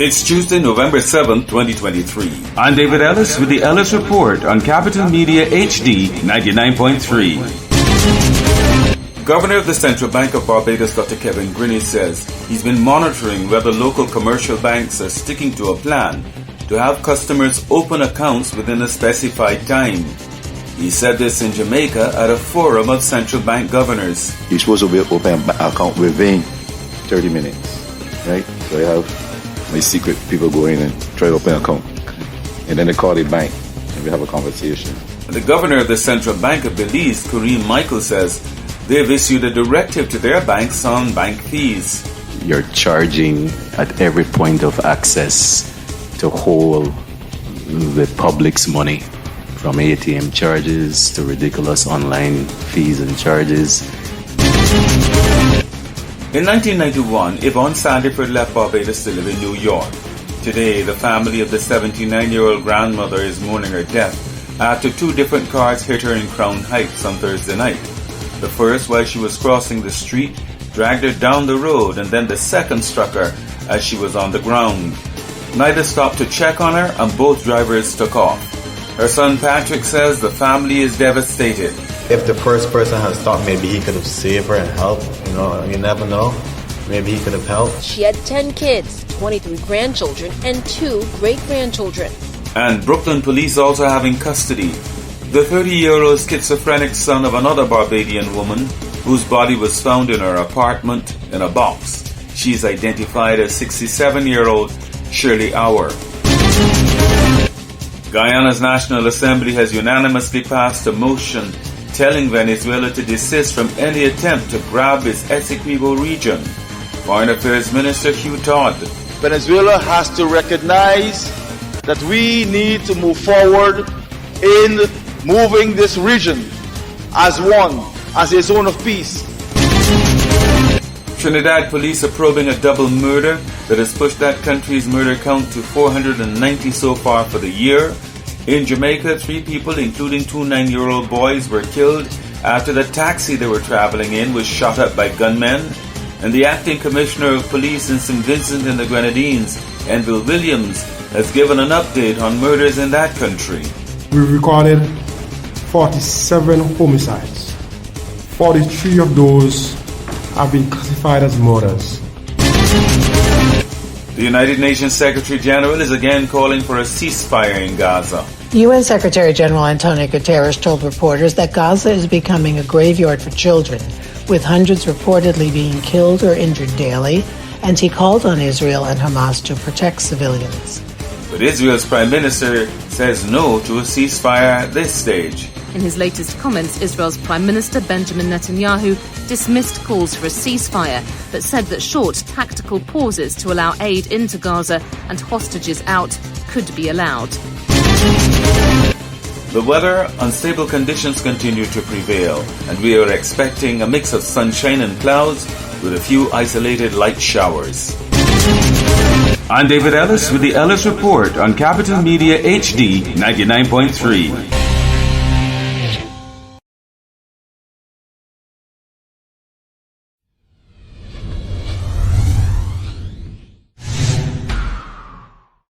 It's Tuesday, November 7th, 2023. I'm David Ellis with the Ellis Report on Capital Media HD 99.3. Governor of the Central Bank of Barbados, Dr. Kevin Grinney, says he's been monitoring whether local commercial banks are sticking to a plan to have customers open accounts within a specified time. He said this in Jamaica at a forum of central bank governors. You're supposed to be open an account within 30 minutes, right? So you have my secret people go in and try to open an account. And then they call the bank and we have a conversation. The governor of the Central Bank of Belize, Kareem Michael, says they've issued a directive to their banks on bank fees. You're charging at every point of access to hold the public's money, from ATM charges to ridiculous online fees and charges. In 1991, Yvonne Sandiford left Barbados to live in New York. Today, the family of the 79-year-old grandmother is mourning her death after two different cars hit her in Crown Heights on Thursday night. The first, while she was crossing the street, dragged her down the road, and then the second struck her as she was on the ground. Neither stopped to check on her, and both drivers took off. Her son Patrick says the family is devastated. If the first person had stopped, maybe he could have saved her and helped. You never know. Maybe he could have helped. She had 10 kids, 23 grandchildren, and 2 great-grandchildren. And Brooklyn police also have in custody the 30-year-old schizophrenic son of another Barbadian woman whose body was found in her apartment in a box. She is identified as 67-year-old Shirley Auer. Guyana's National Assembly has unanimously passed a motion telling Venezuela to desist from any attempt to grab its Essequibo region. Foreign Affairs Minister Hugh Todd. Venezuela has to recognize that we need to move forward in moving this region as one, as a zone of peace. Trinidad police are probing a double murder that has pushed that country's murder count to 490 so far for the year. In Jamaica, 3 people, including 2 9-year-old boys, were killed after the taxi they were traveling in was shot up by gunmen. And the acting commissioner of police in St. Vincent and the Grenadines, Enville Williams, has given an update on murders in that country. We recorded 47 homicides. 43 of those have been classified as murders. The United Nations Secretary General is again calling for a ceasefire in Gaza. UN Secretary General Antonio Guterres told reporters that Gaza is becoming a graveyard for children, with hundreds reportedly being killed or injured daily, and he called on Israel and Hamas to protect civilians. But Israel's Prime Minister says no to a ceasefire at this stage. In his latest comments, Israel's Prime Minister Benjamin Netanyahu dismissed calls for a ceasefire, but said that short tactical pauses to allow aid into Gaza and hostages out could be allowed. The weather, unstable conditions continue to prevail, and we are expecting a mix of sunshine and clouds with a few isolated light showers. I'm David Ellis with the Ellis Report on Capital Media HD 99.3.